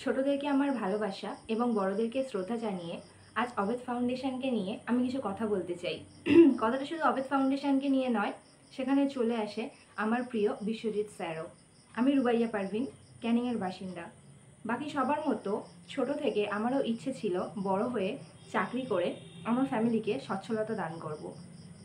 ছোটদেরকে আমার ভালোবাসা এবং বড়দেরকে শ্রদ্ধা জানিয়ে আজ অবেদ ফাউন্ডেশনকে নিয়ে আমি কিছু কথা বলতে চাই। কথাটা শুধু অবেদ ফাউন্ডেশনকে নিয়ে নয়, সেখানে চলে আসে আমার প্রিয় বিশ্বজিৎ স্যারও। আমি রুবাইয়া পারভিন, ক্যানিংয়ের বাসিন্দা। বাকি সবার মতো ছোট থেকে আমারও ইচ্ছে ছিল বড় হয়ে চাকরি করে আমার ফ্যামিলিকে সচ্ছলতা দান করব।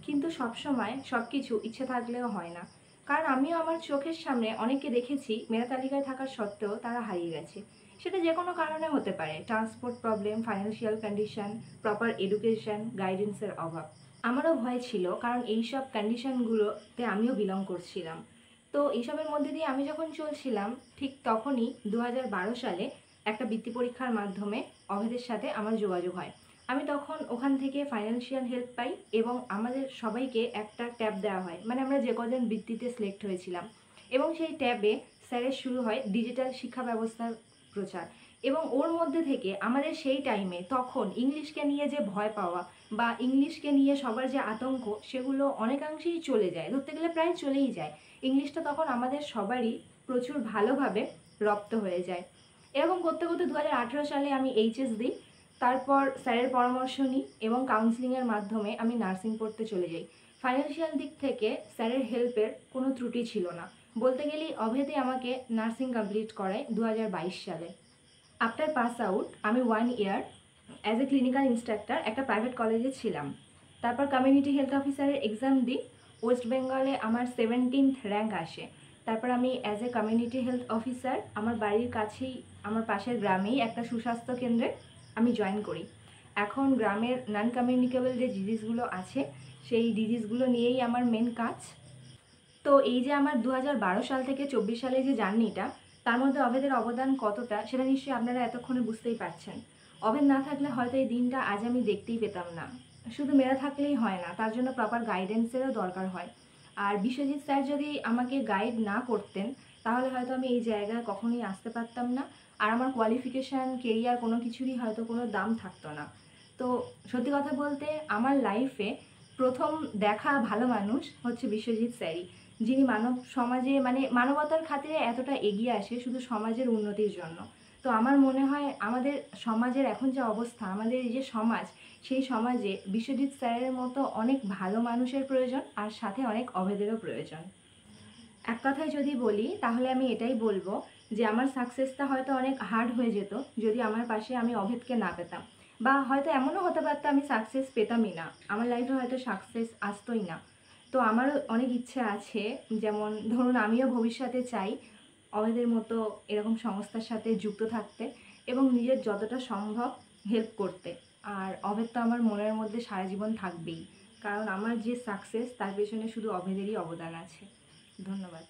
কিন্তু সবসময় সব কিছু ইচ্ছে থাকলেও হয় না, কারণ আমিও আমার চোখের সামনে অনেককে দেখেছি মেধা তালিকায় থাকার সত্ত্বেও তারা হারিয়ে গেছে। সেটা যে কোনো কারণে হতে পারে, transport problem, financial condition, proper education, গাইডেন্সের অভাব। আমারও ভয় ছিল, কারণ এইসব কন্ডিশনগুলোতে আমিও বিলং করছিলাম। তো এইসবের মধ্যে দিয়ে আমি যখন চলছিলাম, ঠিক তখনই 2012 সালে একটা বৃত্তি পরীক্ষার মাধ্যমে অভেদের সাথে আমার যোগাযোগ হয়। আমি তখন ওখান থেকে ফাইন্যান্সিয়াল হেল্প পাই এবং আমাদের সবাইকে একটা ট্যাব দেওয়া হয়, মানে আমরা যে কজন বৃত্তিতে সিলেক্ট হয়েছিলাম। এবং সেই ট্যাবে স্যারের শুরু হয় ডিজিটাল শিক্ষা ব্যবস্থার প্রচার। এবং ওর মধ্যে থেকে আমাদের সেই টাইমে তখন ইংলিশকে নিয়ে যে ভয় পাওয়া বা ইংলিশকে নিয়ে সবার যে আতঙ্ক, সেগুলো অনেকাংশেই চলে যায়, ধরতে গেলে প্রায় চলেই যায়। ইংলিশটা তখন আমাদের সবারই প্রচুর ভালোভাবে রপ্ত হয়ে যায়। এরকম করতে করতে 2018 সালে আমি এইচএস দিই। তারপর স্যারের পরামর্শ নিই এবং কাউন্সিলিংয়ের মাধ্যমে আমি নার্সিং পড়তে চলে যাই। ফাইন্যান্সিয়াল দিক থেকে স্যারের হেল্পের কোনো ত্রুটি ছিল না, বলতে গেলেই অভেদে আমাকে নার্সিং কমপ্লিট করায় 2022 সালে। আফটার পাস আউট আমি 1 ইয়ার অ্যাজ এ ক্লিনিক্যাল ইন্সট্রাক্টর একটা প্রাইভেট কলেজে ছিলাম। তারপর কমিউনিটি হেলথ অফিসারের এক্সাম দিই। ওয়েস্ট বেঙ্গলে আমার 17th র্যাঙ্ক আসে। তারপর আমি as a community health officer আমার বাড়ির কাছেই, আমার পাশের গ্রামেই একটা সুস্বাস্থ্য কেন্দ্রে আমি জয়েন করি। এখন গ্রামের নন কমিউনিকেবল যে ডিজিজগুলো আছে, সেই ডিজিজগুলো নিয়েই আমার মেন কাজ। তো এই যে আমার 2012 সাল থেকে 24 সালে যে জার্নিটা, তার মধ্যে অভেদের অবদান কতটা সেটা নিশ্চয়ই আপনারা এতক্ষণে বুঝতেই পারছেন। অভেদ না থাকলে হয়তো এই দিনটা আজ আমি দেখতেই পেতাম না। শুধু মেধা থাকলেই হয় না, তার জন্য প্রপার গাইডেন্সেরও দরকার হয়। আর বিশ্বজিৎ স্যার যদি আমাকে গাইড না করতেন, তাহলে হয়তো আমি এই জায়গায় কখনোই আসতে পারতাম না। আর আমার কোয়ালিফিকেশান, কেরিয়ার কোনো কিছুরই হয়তো কোনো দাম থাকতো না। তো সত্যি কথা বলতে আমার লাইফে প্রথম দেখা ভালো মানুষ হচ্ছে বিশ্বজিৎ স্যারই, যিনি মানব সমাজে, মানে মানবতার খাতিরে এতটা এগিয়ে আসে শুধু সমাজের উন্নতির জন্য। তো আমার মনে হয় আমাদের সমাজের এখন যে অবস্থা, আমাদের এই যে সমাজ, সেই সমাজে বিশ্বজিৎ স্যারের মতো অনেক ভালো মানুষের প্রয়োজন, আর সাথে অনেক অভেদেরও প্রয়োজন। এক কথায় যদি বলি তাহলে আমি এটাই বলবো যে আমার সাকসেসটা হয়তো অনেক হার্ড হয়ে যেত যদি আমার পাশে আমি অভেদকে না পেতাম, বা হয়তো এমনও হতে পারতো আমি সাকসেস পেতামই না, আমার লাইফে হয়তো সাকসেস আসতোই না। তো আমারও অনেক ইচ্ছে আছে, যেমন ধরুন আমিও ভবিষ্যতে চাই অভেদের মতো এরকম সংস্থার সাথে যুক্ত থাকতে এবং নিজের যতটা সম্ভব হেল্প করতে। আর অভেদ তো আমার মনের মধ্যে সারা জীবন থাকবেই, কারণ আমার যে সাকসেস তার পেছনে শুধু অভেদেরই অবদান আছে। ধন্যবাদ।